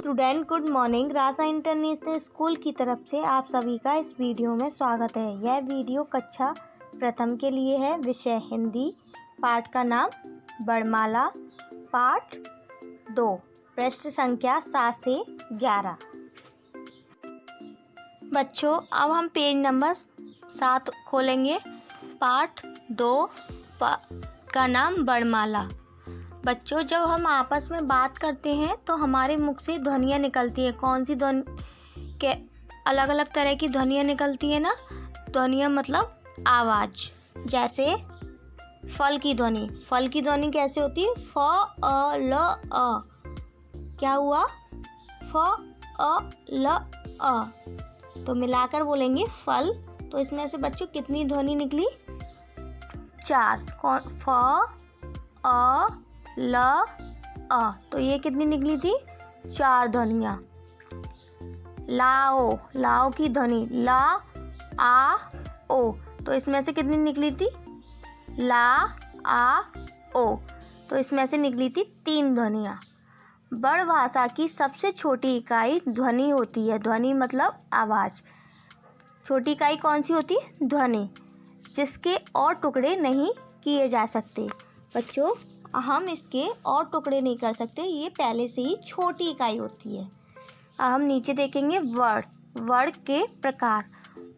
Student, good morning. Raja international school की तरफ से आप सभी का इस वीडियो में स्वागत है। यह वीडियो कक्षा प्रथम के लिए है। विषय हिंदी। पाठ का नाम वर्णमाला। पाठ 2, पृष्ठ संख्या 7 से 11। बच्चों, अब हम पेज नंबर 7 खोलेंगे। पाठ 2 का नाम वर्णमाला। बच्चों, जब हम आपस में बात करते हैं तो हमारे मुख से ध्वनियाँ निकलती हैं। कौन सी ध्वनि के अलग अलग तरह की ध्वनियाँ निकलती है ना। ध्वनियाँ मतलब आवाज़। जैसे फल की ध्वनि। फल की ध्वनि कैसे होती है? फ अ ल अ। क्या हुआ? फ अ ल अ। तो मिलाकर बोलेंगे फल। तो इसमें से बच्चों कितनी ध्वनि निकली? 4। फ अ ल अ। तो ये कितनी निकली थी? 4 ध्वनियाँ। लाओ। लाओ की ध्वनि ला आ ओ। तो इसमें से कितनी निकली थी? ला आ ओ। तो इसमें से निकली थी 3 ध्वनियाँ। बड़ भाषा की सबसे छोटी इकाई ध्वनि होती है। ध्वनि मतलब आवाज़। छोटी इकाई कौन सी होती है? ध्वनि, जिसके और टुकड़े नहीं किए जा सकते। बच्चों, हम इसके और टुकड़े नहीं कर सकते। ये पहले से ही छोटी इकाई होती है। अब हम नीचे देखेंगे वर्ण। वर्ण के प्रकार।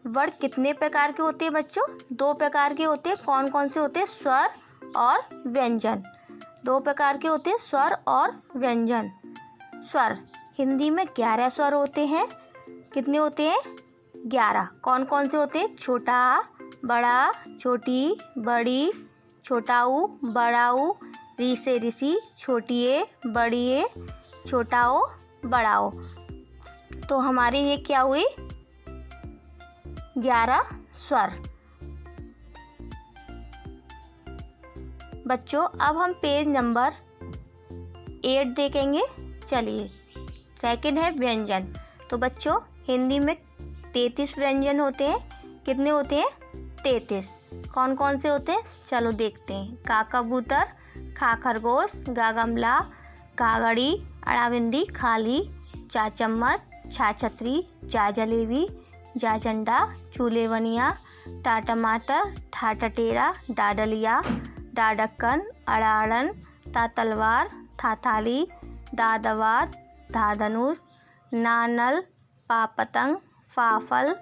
वर्ण कितने प्रकार के होते हैं बच्चों? 2 प्रकार के होते हैं। कौन कौन से होते हैं? स्वर और व्यंजन। 2 प्रकार के होते हैं, स्वर और व्यंजन। स्वर हिंदी में 11 स्वर होते हैं। कितने होते हैं? 11। कौन कौन से होते हैं? छोटा, बड़ा, छोटी, बड़ी, छोटाऊ, बड़ाऊ, री से ऋषि, छोटिए, बड़िए, छोटाओ, बड़ाओ। तो हमारे ये क्या हुए? 11 स्वर। बच्चों, अब हम पेज नंबर 8 देखेंगे। चलिए, सेकंड है व्यंजन। तो बच्चों, हिंदी में 33 व्यंजन होते हैं। कितने होते हैं? 33। कौन कौन से होते हैं? चलो देखते हैं। का कबूतर, खा खरगोश, गा गमला, का घड़ी, अड़ा बिंदी, खाली, चा चम्मच, छा छतरी, जा जलेबी, जा झंडा, चूल्हे बनिया, टा टमाटर, ठा टटेरा, डा डलिया, डा ढक्कन, अड़ा अड़न, ता तलवार, था थाली, दा दवात, धा धनुष, ना नल, पा पतंग, फा फल,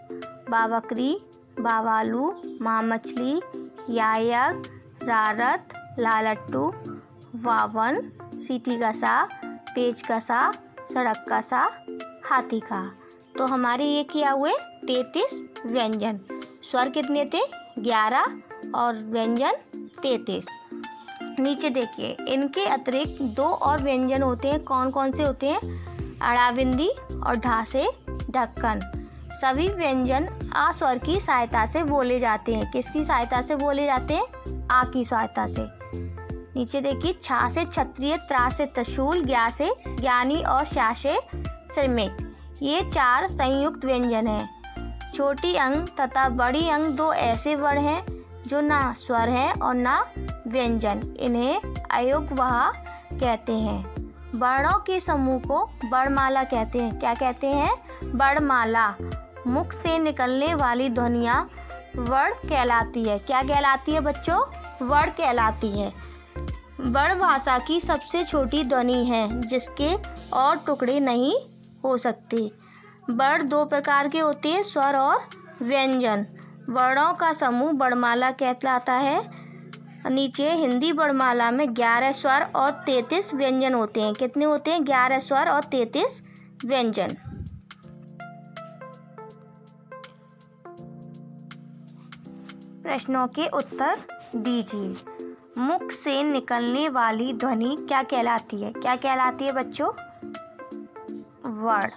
बा बकरी, बा बालू, माँ मछली, या यज्ञ, रा रथ, ला लट्टू, वावन, सीटी का सा, पेच का सा, सड़क का सा, हाथी का। तो हमारे ये क्या हुए? 33 व्यंजन। स्वर कितने थे? 11 और व्यंजन 33। नीचे देखिए, इनके अतिरिक्त 2 और व्यंजन होते हैं। कौन कौन से होते हैं? अड़ाबिंदी और ढा से ढक्कन। सभी व्यंजन आ स्वर की सहायता से बोले जाते हैं। किसकी सहायता से बोले जाते हैं? आ की सहायता से। नीचे देखिए, छा से क्षत्रिय, त्रा से त्रिशूल, ज्ञा से ज्ञानी और शा से श्रमिक। ये 4 संयुक्त व्यंजन हैं। छोटी अंग तथा बड़ी अंग 2 ऐसे वर्ण हैं जो ना स्वर हैं और ना व्यंजन। इन्हें अयोग्यवाह कहते हैं। वर्णों के समूह को वर्णमाला कहते हैं। क्या कहते हैं? वर्णमाला। मुख से निकलने वाली ध्वनियाँ वर्ण कहलाती है। क्या कहलाती है बच्चों? वर्ण कहलाती है। वर्ण भाषा की सबसे छोटी ध्वनि है, जिसके और टुकड़े नहीं हो सकते। वर्ण 2 प्रकार के होते हैं, स्वर और व्यंजन। वर्णों का समूह वर्णमाला कहलाता है। नीचे हिंदी वर्णमाला में 11 स्वर और 33 व्यंजन होते हैं। कितने होते हैं? 11 स्वर और 33 व्यंजन। प्रश्नों के उत्तर दीजिए। मुख से निकलने वाली ध्वनि क्या कहलाती है? क्या कहलाती है बच्चों? वर्ण।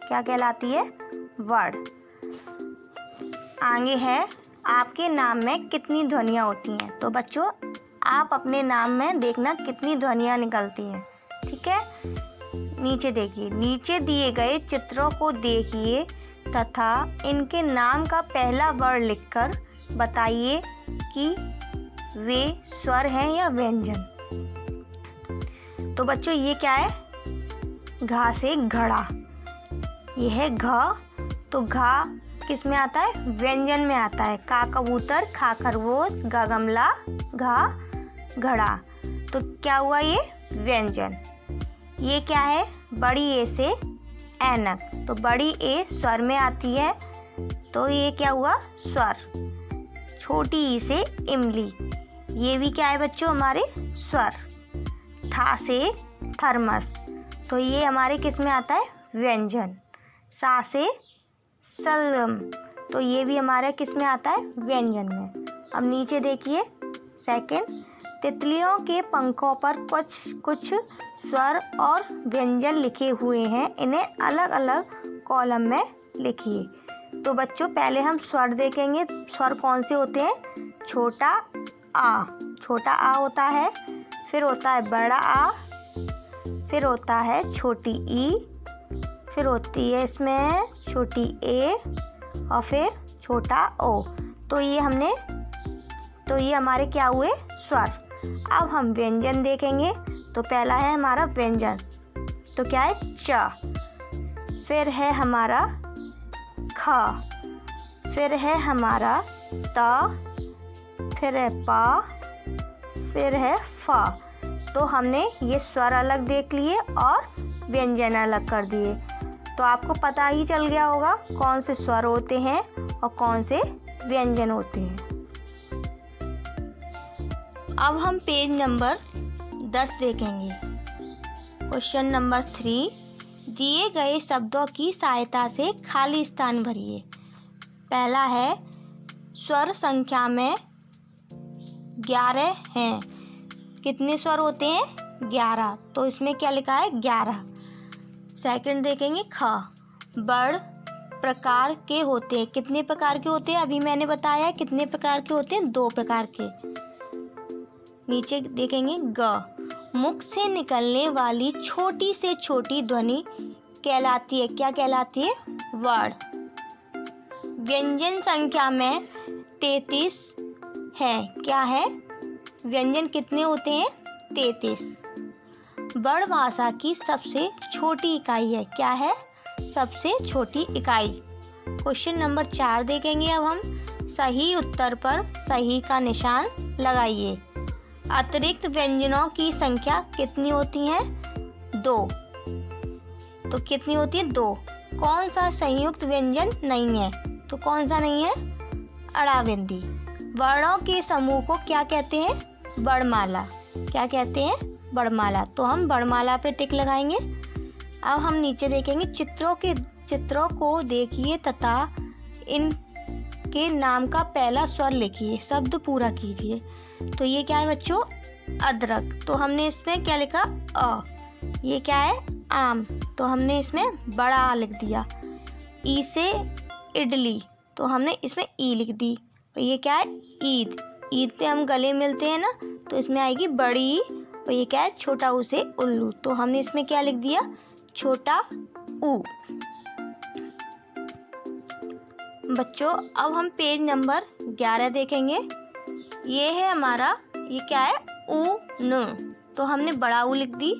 क्या कहलाती है? वर्ण। आगे है, आपके नाम में कितनी ध्वनियाँ होती हैं? तो बच्चों, आप अपने नाम में देखना कितनी ध्वनियाँ निकलती हैं। ठीक है। नीचे देखिए, नीचे दिए गए चित्रों को देखिए तथा इनके नाम का पहला वर्ण लिखकर बताइए कि वे स्वर हैं या व्यंजन। तो बच्चों ये क्या है, घा से घड़ा, ये है घ। तो घा किस में आता है, व्यंजन में आता है। का कबूतर, खा खरगोश, ग गमला, घा घड़ा। तो क्या हुआ, ये व्यंजन। ये क्या है, बड़ी ए से ऐनक, तो बड़ी ए स्वर में आती है, तो ये क्या हुआ, स्वर। छोटी ई से इमली, ये भी क्या है बच्चों, हमारे स्वर। ठा से थर्मस, तो ये हमारे किस में आता है, व्यंजन। सा से सलगम, तो ये भी हमारे किस में आता है, व्यंजन में। अब नीचे देखिए सेकंड, तितलियों के पंखों पर कुछ स्वर और व्यंजन लिखे हुए हैं, इन्हें अलग अलग कॉलम में लिखिए। तो बच्चों पहले हम स्वर देखेंगे। स्वर कौन से होते हैं, छोटा आ, छोटा आ होता है, फिर होता है बड़ा आ, फिर होता है छोटी ई, फिर होती है इसमें छोटी ए और फिर छोटा ओ। तो ये हमारे क्या हुए, स्वर। अब हम व्यंजन देखेंगे। तो पहला है हमारा व्यंजन, तो क्या है, च। फिर है हमारा ख, फिर है हमारा त, फिर है पा, फिर है फा। तो हमने ये स्वर अलग देख लिए और व्यंजन अलग कर दिए। तो आपको पता ही चल गया होगा कौन से स्वर होते हैं और कौन से व्यंजन होते हैं। अब हम पेज नंबर 10 देखेंगे। क्वेश्चन नंबर 3, दिए गए शब्दों की सहायता से खाली स्थान भरिए। पहला है, स्वर संख्या में 11 हैं। कितने स्वर होते हैं, 11। तो इसमें क्या लिखा है, 11। सेकंड देखेंगे, ख, बड़ प्रकार के होते हैं। कितने प्रकार के होते हैं, अभी मैंने बताया कितने प्रकार के होते हैं, 2 प्रकार के। नीचे देखेंगे, ग, मुख से निकलने वाली छोटी से छोटी ध्वनि कहलाती है, क्या कहलाती है, वर्ण। व्यंजन संख्या में 33 है, क्या है, व्यंजन कितने होते हैं, 33। बड़ भाषा की सबसे छोटी इकाई है, क्या है, सबसे छोटी इकाई। क्वेश्चन नंबर 4 देखेंगे अब हम। सही उत्तर पर सही का निशान लगाइए। अतिरिक्त व्यंजनों की संख्या कितनी होती है, 2। तो कितनी होती है, 2। कौन सा संयुक्त व्यंजन नहीं है, तो कौन सा नहीं है, अड़ाबिंदी। वर्णों के समूह को क्या कहते हैं, वर्णमाला। क्या कहते हैं, वर्णमाला। तो हम वर्णमाला पे टिक लगाएंगे। अब हम नीचे देखेंगे, चित्रों को देखिए तथा इनके नाम का पहला स्वर लिखिए, शब्द पूरा कीजिए। तो ये क्या है बच्चों, अदरक। तो हमने इसमें क्या लिखा, अ। ये क्या है, आम। तो हमने इसमें बड़ा आ लिख दिया। ई से इडली, तो हमने इसमें ई लिख दी। और ये क्या है, ईद। ईद पे हम गले मिलते हैं ना, तो इसमें आएगी बड़ी। और ये क्या है, छोटा ऊ से उल्लू। तो हमने इसमें क्या लिख दिया, छोटा ऊ। बच्चों अब हम पेज नंबर 11 देखेंगे। ये है हमारा, ये क्या है, ऊ न। तो हमने बड़ा ऊ लिख दी।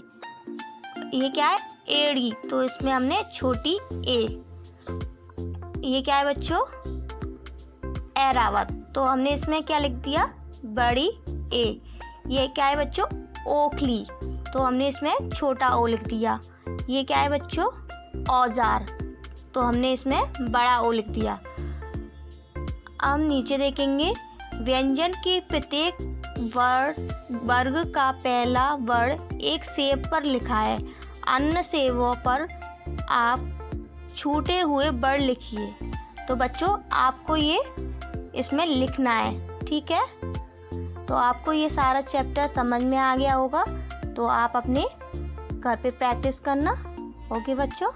ये क्या है, एड़ी। तो इसमें हमने छोटी ए। ये क्या है बच्चों, ऐरावत। तो हमने इसमें क्या लिख दिया, बड़ी ए। ये क्या है बच्चों, ओखली। तो हमने इसमें छोटा ओ लिख दिया। ये क्या है बच्चों, औजार। तो हमने इसमें बड़ा ओ लिख दिया। अब नीचे देखेंगे, व्यंजन के प्रत्येक वर्ग का पहला वर्ण एक सेब पर लिखा है। अन्य सेबों पर आप छूटे हुए वर्ण लिखिए। तो बच्चों आपको ये इसमें लिखना है, ठीक है। तो आपको ये सारा चैप्टर समझ में आ गया होगा। तो आप अपने घर पे प्रैक्टिस करना। ओके बच्चों।